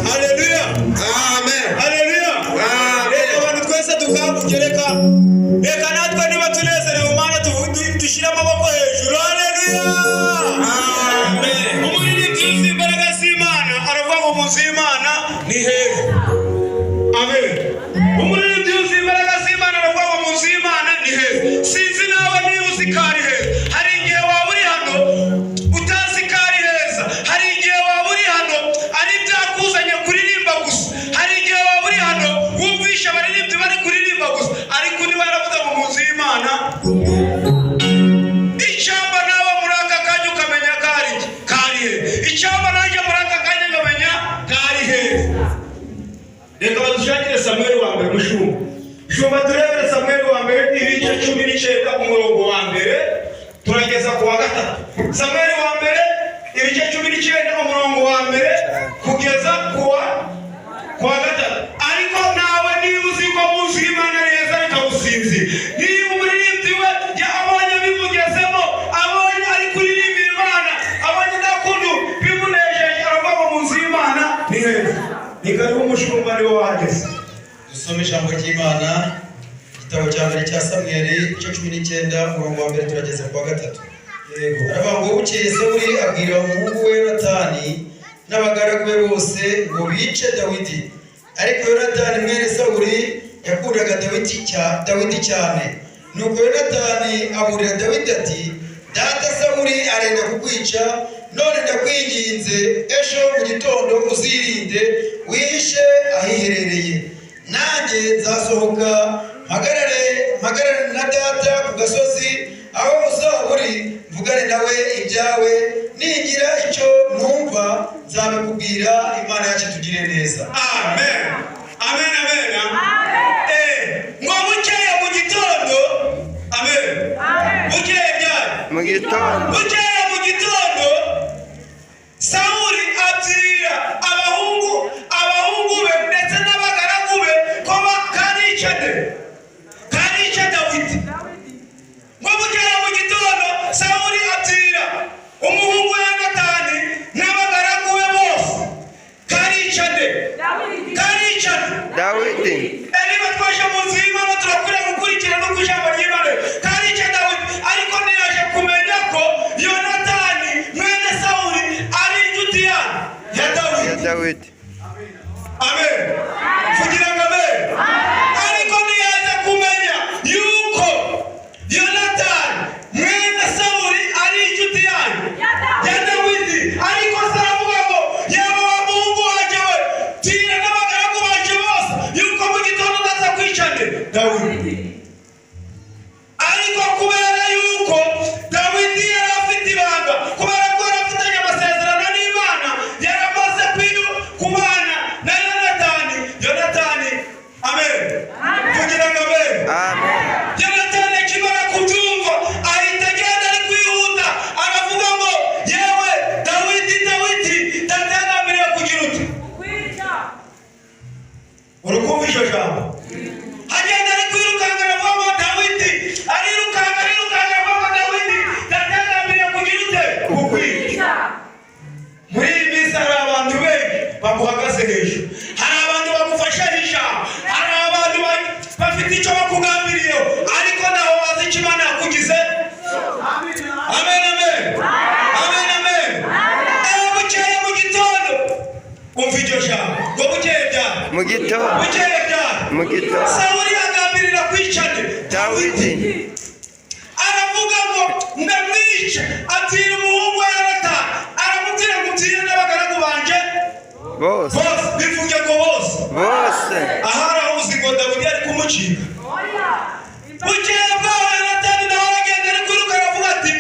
Haleluya. Amen. Haleluya. Reka abantu twese dukangukereka. Reka natwe niba tunezerewe Imana dushira amaboko hejuru. Haleluya. Amen. Umuririmbyi uzi imbaraga z'Imana aravuga ngo munsi y'Imana ni heza. Amen. Umuririmbyi uzi imbaraga z'Imana aravuga ngo munsi y'Imana ni heza. Sinzi nawe niba uzi ko ari heza. Hari igihe waba uri hano utazi ko ari heza. Hari igihe waba uri hano ari byakuzanye kuririmba gusa. Hari igihe waba uri hano wumvisha abaririmbyi bari kuririmba gusa, ariko niba yaravuga ngo munsi y'Imana icyamba nawe muri aka kanya ukamenya kari heza. Icyamba nanjye muri aka kanya ukamenya kari heza. Reka badushakire Samuel wa mbere mushumba. Shumba turebere Samuel wa mbere ibice 19 umurongo wa mbere turageza ku wa gatatu. Samuel wa mbere ibice 19 umurongo wa mbere kugeza ku wa gatatu. Ariko nawe niba uzi ko munsi y'Imana neza rikagusinzi, niba umuririmbyi we abonye bimugezemo, abonye ari kuririmba Imana, abonye ndakundu bimunejeje, aravuga munsi y'Imana ni heza. Ni karibu umushumba niwe wageze. Dusome ijambo ry'Imana, igitabo cya mbere cya Samweli igice 19 umurongo wa mbere turageze ku wa gatatu. Yego, aravuga ngo bukeye Sawuli abwira umuhungu we Yonatani n'abagaragu be bose ngo bice Dawidi. Ariko Yonatani mwene Sawuli yakundaga Dawidi cyane. Nuko Yonatani aburira Dawidi ati, data Sawuli arenda kukwica, none ndakwinginze ejo mu gitondo uzirinde wishe ahiherereye. Nanjye nzasohoka mpagarare na data ku gasozi aho uzaba uri, mvugane nawe ibyawe, ningira icyo numva nzabikubwira. Imana yacu tugire neza. Amen. Amen. Amen. Ngo bukeye mu gitondo. Amen. Bukeye byari mu gitondo. Bukeye mu gitondo Sawuli abwira abahungu be ndetse n'abagaragu be ko karica Dawidi. Ngo bukeye mu gitondo Sawuli abwira umuhungu we Yonatani n'abagaragu be bose karica Dawidi. Niba twaje munsi y'Imana turakwiriye gukurikira no kujambo ry'Imana. Karica Dawidi, ariko ntiyaje kumenya ko Yonatani mwene Sawuli ari inshuti ya Dawidi. Amen. Kugira ngo amen. Ariko ntiyaje kumenya yuko Yonatani mwene Sawuli ari inshuti ya Dawidi. Ariko saravuga ngo yewe wa muhungu wanjye we, tira n'abagaragu banjye bose yuko mu gitondo ndaza kwica Dawidi. Ariko kubera yuko Dawidi yari afite ibanga, kubera ko yari afitanye amasezerano n'Imana, yaramaze kubana na Yonatani. Amen. Kugira ngo amen. Yonatani akimara kubyumva ahita agenda ari kwihuta, aravuga ngo yewe Dawidi datangambiriye kugira uti urukumva icyo jambo. Agenda ari kwirukanga aravuga ngo Dawidi arirukanga aravuga ngo Dawidi datangambiriye kugira ute kukwica. Muri iyi minsi hari abantu benshi baguhagaze hejuru, hari abantu bagufasha ijambo, hari abantu bafite icyo bakugambiriyeho, ariko naho bazi icyo Imana yakugize. Amen. Bukeye mu gitondo umva iryo jambo ngo bukeye byari mu gitondo Sawuli agambirira kwica Dawidi. Aravuga ngo ndamwica, atira umuhungu we Yonatani, aramubwira ngo utire n'abagaragu banje bose. Bivuge ngo bose. Ahari aho uzi ngo Dawidi ari kumucika. Bukeye bwaho Yonatani nawe aragenda ari kwiruka aravuga ati,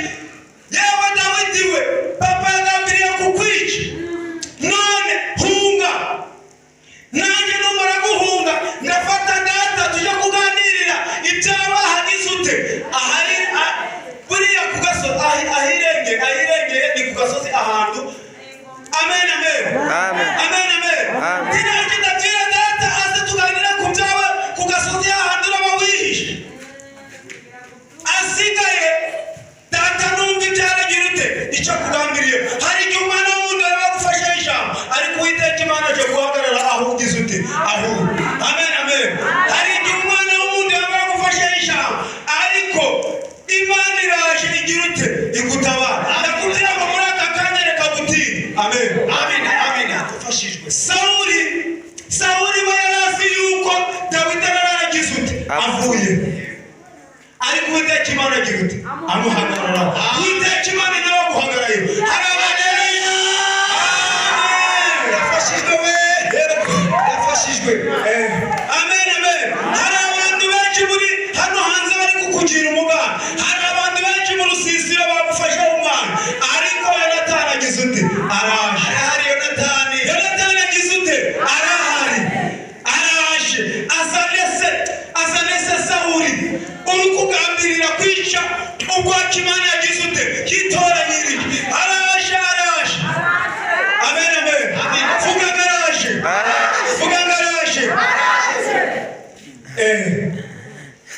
yewe Dawidi we, papa yagambiriye kukwica, none hunga. Nanjye numara guhunga ndafata data tujya kuganirira ibyaba hagize ute. Ahari buriya ku gasozi ahirengeye ni ku gasozi ahantu. Amen. Nanjye ndabwira data aze tuganira ku byaba ku gasozi ahantu uraba wihishe. Asigaye data numva ibyaragira ute icyo kugambiriye. Hari igihe umwana w'umuntu araba gufasha ijambo ariko ahura. Amen, amen. Hari igihe umwana w'umuntu yaba yagufashe ijambo ariko Imana iraje igira ute igutabara. Ndakubwira ngo muri aka kanya reka gutira. Amen, amen, amen. Dufashijwe. Sawuli we yarazi yuko Dawidi yaragize ute avuye, ariko Uwiteka Imana agira ute amuhagarara. Uwiteka Imana nawe aguhagarariye. Hari abagereye. Yafashijwe we, yafashijwe. Amen, amen. Hari abantu benshi muri hano hanze bari kukugira umuganda. Hari abantu benshi mu rusisiro bagufasha umwana, ariko Yonatani agize ute araje. Hari Yonatani agize ute arahari, araje azanese Sawuli uri kugambirira kwica ubwoko Imana yagize ute yitoranyirije. Araje. Amen, amen. Vuga garaje.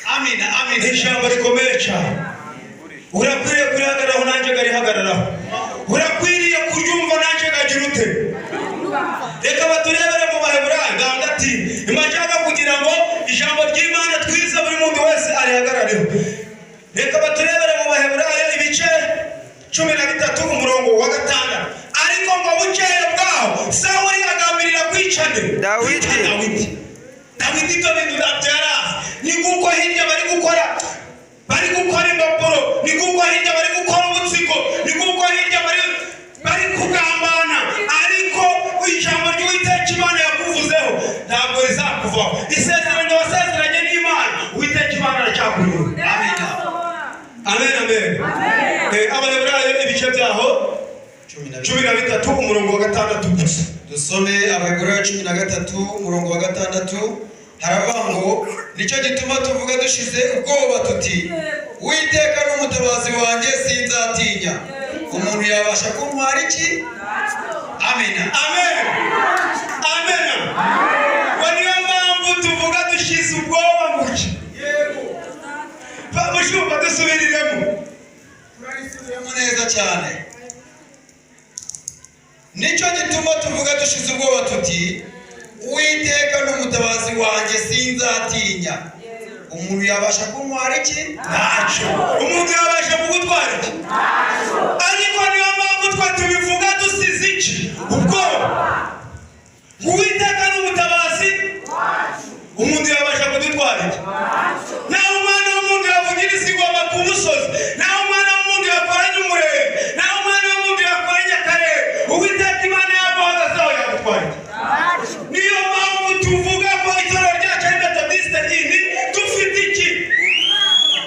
Amen, amen. Ijambo rikomeye cyane. Urakwiriye kurihagararaho nanjye ngarihagararaho. Urakwiriye kuryumva nanjye ngagira ute. Reka baturebere mu Baheburayo hagati. Imashaka kugira ngo ijambo ry'Imana twize buri muntu wese arihagarareho. Reka baturebere mu Baheburayo ibice 13 umurongo wa 5. Ariko ngo bukeye bwaho Sawuli agambirira kwicana Dawidi. Ibyo bintu byarazi. Ni kuko hirya bari gukora impapuro, ni kuko hirya bari gukora ubutsiko, ni kuko hirya bari kugambana, ariko ijambo ry'Uwiteka Imana yakuvuzeho ntabwo rizakuvaho. Isezerano wasezeranye n'Imana, Uwiteka Imana aracyakuyobora. Amen, amen. Abaheburayo ibice byaho 13 umurongo wa 6 gusa. Dusome Abaheburayo 13 umurongo wa 6. Haravuga ngo nicyo gituma tuvuga dushize ubwoba tuti Uwiteka n'umutabazi wanjye sinzatinya. Umuntu yabasha kuntwara iki? Amen, amen, amen. Waniyo mpamvu tuvuga dushize ubwoba muke. Bamushumba dusubiriremo. Turayisubiramo neza cyane. Nicyo gituma tuvuga dushize ubwoba tuti Uwiteka n'umutabazi wanjye sinzatinya. Umuntu yabasha kuntwara iki? Ntacyo. Umuntu yabasha kugutwara iki? Ntacyo. Ariko niyo mpamvu twa tubivuga dusize iki? Ubwoba. Uwiteka n'umutabazi wacu. Umuntu yabasha kudutwara iki? Ntacyo. Naho umwana w'umuntu yavugira isigomba ku musozi, naho umwana w'umuntu yakoranye umurenge, naho umwana w'umuntu yakoranye akarere, Uwiteka Imana yaguhagazeho yagutwara iki? Niyo mpamvu tuvuga ko itorero ryacu ari Methodiste ini dufite iki?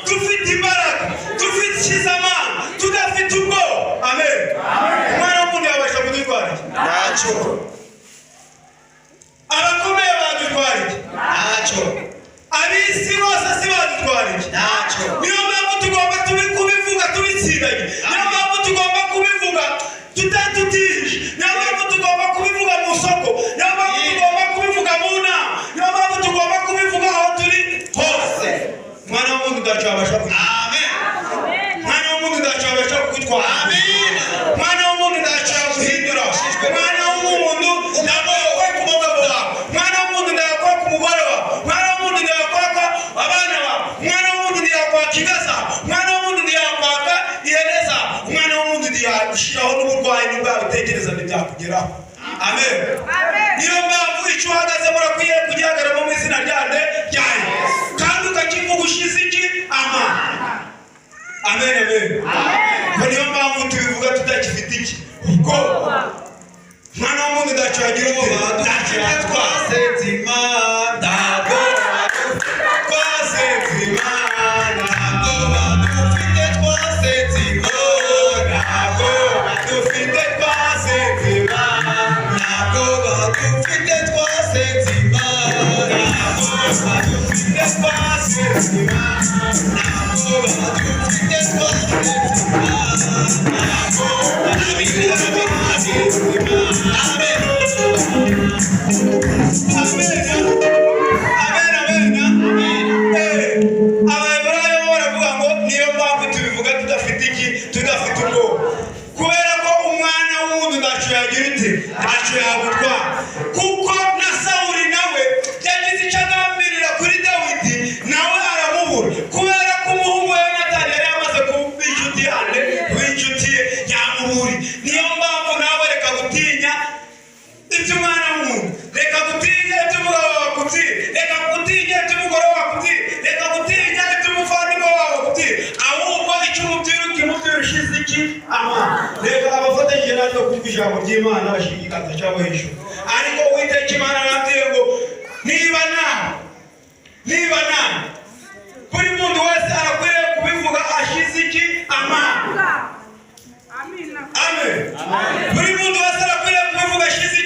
Dufite imbaraga, dufite ikizamana, tudafite ubwoba. Amen. Umwana w'umuntu yabasha kudutwara iki? Ntacyo. Abakomeye badutwara iki? Ntacyo. Abisi bose si badutwara iki? Ntacyo. Niyo mpamvu tugomba kubivuga tubitsindanye. Niyo mpamvu tugomba kubivuga tutatutije. Niyo mpamvu tugomba kubivuga mu soko. Niyo mpamvu tugomba kubivuga mu nama. Niyo mpamvu tugomba kubivuga aho turi hose. Mwana w'umuntu ntacyo yabasha kugutwara. Amen. Mwana w'umuntu ntacyo yabasha kugutwara. Amen. Mwana w'umuntu ntacyo yaguhindura. Mwana w'umuntu ntabwo yakora ku mugabo wawe. Mwana w'umuntu ntiyakora ku mugore wawe. Mwana w'umuntu ntiyakora abana bawe. Mwana w'umuntu ntiyakora kigaza. Mwana w'umuntu ntiyakwaka ihereza. Umwana w'umuntu ntiyagushyiraho n'uburwayi n'ubwawe utekereza ntibyakugeraho. Amen. Niyo mpamvu icyo uhagazemo urakwiye kugihagaramo mu izina ryawe kandi ukakivuga ushize iki? Amana. Amen, amen. Niyo mpamvu tubivuga tutakifite iki? Ubwoba. Mwana w'umuntu ntacyo yagira ubwoba. Ntacyo twasenze Imana. Twasenze Imana. Dufite twasenze Imana. Dufite twasenze Imana. Dufite twasenze Imana. Dufite twasenze Abaheburayo baravuga ngo niyo mpamvu tubivuga tudafite iki? Tudafite ubwoba. Kubera ko umwana w'umuntu ntacyo yagira ute? Ntacyo yagutwara. Kuko na Sawuli nawe ama reka abafatanyije natwe kumva ijambo ry'Imana bashigikata cyangwa hejuru ariko Uwiteka Imana arabwiye ngo niba nawe buri muntu wese arakwiriye kubivuga ashize iki amana. Amen. Buri muntu wese arakwiriye kubivuga ashize